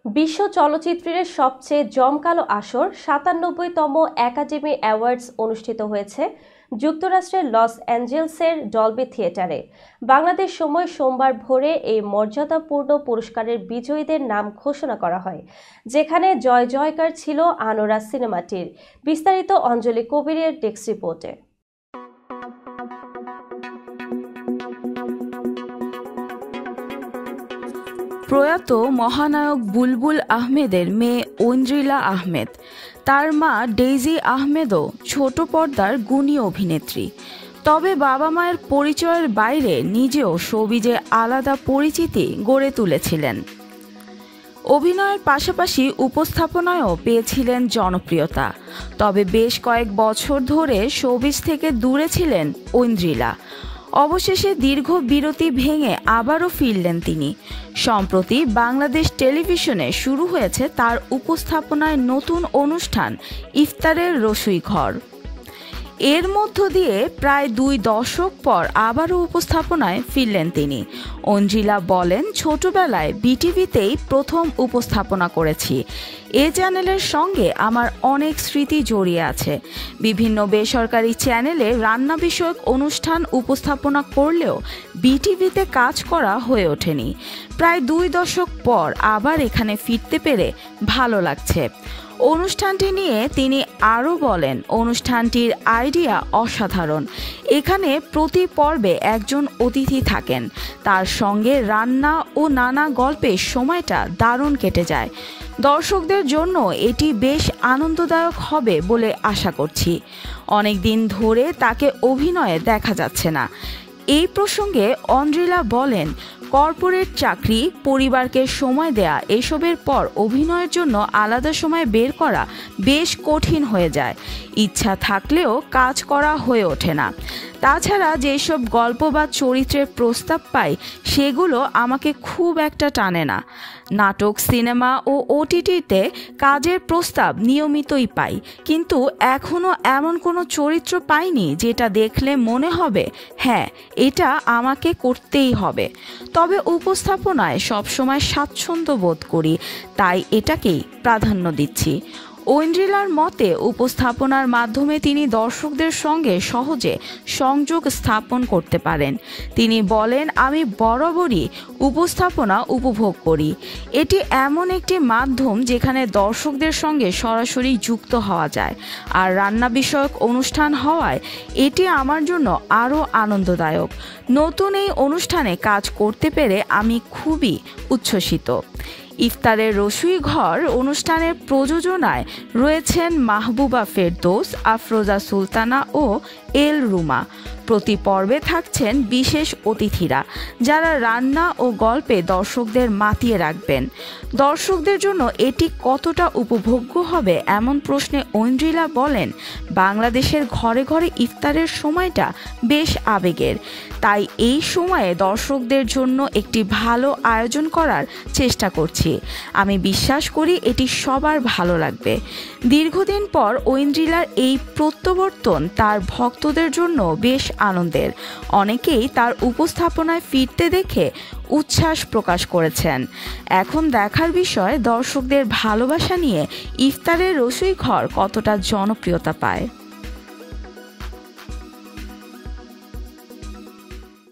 বিশ্ব চলচ্চিত্রের সবচেয়ে জমকালো আসর ৯৭তম একাডেমি অ্যাওয়ার্ডস অনুষ্ঠিত হয়েছে যুক্তরাষ্ট্রের লস অ্যাঞ্জেলসের ডলবি থিয়েটারে। বাংলাদেশ সময় সোমবার ভোরে এই মর্যাদাপূর্ণ পুরস্কারের বিজয়ীদের নাম ঘোষণা করা হয়, যেখানে জয় জয়কার ছিল আনোরা সিনেমাটির। বিস্তারিত অঞ্জলি কবিরের ডেস্ক রিপোর্টে। প্রয়াত মহানায়ক বুলবুল আহমেদের মেয়ে ঐন্দ্রিলা আহমেদ, তার মা ডেইজি আহমেদও ছোট পর্দার গুণী অভিনেত্রী। তবে বাবা মায়ের পরিচয়ের বাইরে নিজেও শোবিজে আলাদা পরিচিতি গড়ে তুলেছিলেন। অভিনয়ের পাশাপাশি উপস্থাপনায়ও পেয়েছিলেন জনপ্রিয়তা। তবে বেশ কয়েক বছর ধরে শোবিজ থেকে দূরে ছিলেন ঐন্দ্রিলা। অবশেষে দীর্ঘ বিরতি ভেঙে আবারও ফিরলেন তিনি। সম্প্রতি বাংলাদেশ টেলিভিশনে শুরু হয়েছে তার উপস্থাপনায় নতুন অনুষ্ঠান ইফতারের রসুই ঘর। এর মধ্য দিয়ে প্রায় ২ দশক পর আবারও উপস্থাপনায় ফিরলেন তিনি। ঐন্দ্রিলা বলেন, ছোটবেলায় বিটিভিতেই প্রথম উপস্থাপনা করেছি। এ চ্যানেলের সঙ্গে আমার অনেক স্মৃতি জড়িয়ে আছে। বিভিন্ন বেসরকারি চ্যানেলে রান্না বিষয়ক অনুষ্ঠান উপস্থাপনা করলেও বিটিভিতে কাজ করা হয়ে ওঠেনি। প্রায় ২ দশক পর আবার এখানে ফিরতে পেরে ভালো লাগছে। অনুষ্ঠানটি নিয়ে তিনি আরও বলেন, অনুষ্ঠানটির আইডিয়া অসাধারণ। এখানে প্রতি পর্বে একজন অতিথি থাকেন, তার সঙ্গে রান্না ও নানা গল্পের সময়টা দারুণ কেটে যায়। দর্শকদের জন্য এটি বেশ আনন্দদায়ক হবে বলে আশা করছি। অনেক দিন ধরে তাকে অভিনয়ে দেখা যাচ্ছে না। এই প্রসঙ্গে ঐন্দ্রিলা বলেন, কর্পোরেট চাকরি, পরিবারকে সময় দেয়া, এসবের পর অভিনয়ের জন্য আলাদা সময় বের করা বেশ কঠিন হয়ে যায়। ইচ্ছা থাকলেও কাজ করা হয়ে ওঠে না। তাছাড়া যেসব গল্প বা চরিত্রের প্রস্তাব পাই সেগুলো আমাকে খুব একটা টানে না। নাটক, সিনেমা ও ওটিটিতে কাজের প্রস্তাব নিয়মিতই পাই, কিন্তু এখনও এমন কোনো চরিত্র পাইনি যেটা দেখলে মনে হবে হ্যাঁ, এটা আমাকে করতেই হবে। তবে উপস্থাপনায় সবসময় স্বাচ্ছন্দ্য বোধ করি, তাই এটাকেই প্রাধান্য দিচ্ছি। ঐন্দ্রিলার মতে, উপস্থাপনার মাধ্যমে তিনি দর্শকদের সঙ্গে সহজে সংযোগ স্থাপন করতে পারেন। তিনি বলেন, আমি বরাবরই উপস্থাপনা উপভোগ করি। এটি এমন একটি মাধ্যম যেখানে দর্শকদের সঙ্গে সরাসরি যুক্ত হওয়া যায়। আর রান্না বিষয়ক অনুষ্ঠান হওয়ায় এটি আমার জন্য আরও আনন্দদায়ক। নতুন এই অনুষ্ঠানে কাজ করতে পেরে আমি খুবই উচ্ছ্বসিত। ইফতারের রসুই ঘর অনুষ্ঠানের প্রযোজনায় রয়েছেন মাহবুবা ফেরদৌস, আফরোজা সুলতানা ও এল রুমা। প্রতি পর্বে থাকছেন বিশেষ অতিথিরা, যারা রান্না ও গল্পে দর্শকদের মাতিয়ে রাখবেন। দর্শকদের জন্য এটি কতটা উপভোগ্য হবে এমন প্রশ্নে ঐন্দ্রিলা বলেন, বাংলাদেশের ঘরে ঘরে ইফতারের সময়টা বেশ আবেগের। তাই এই সময়ে দর্শকদের জন্য একটি ভালো আয়োজন করার চেষ্টা করছি। আমি বিশ্বাস করি এটি সবার ভালো লাগবে। দীর্ঘদিন পর ঐন্দ্রিলার এই প্রত্যাবর্তন তার ভক্তদের জন্য বেশ আনন্দের। অনেকেই তার উপস্থাপনায় ফিরতে দেখে উচ্ছ্বাস প্রকাশ করেছেন। এখন দেখার বিষয় দর্শকদের ভালোবাসা নিয়ে ইফতারের রসুই ঘর কতটা জনপ্রিয়তা পায়।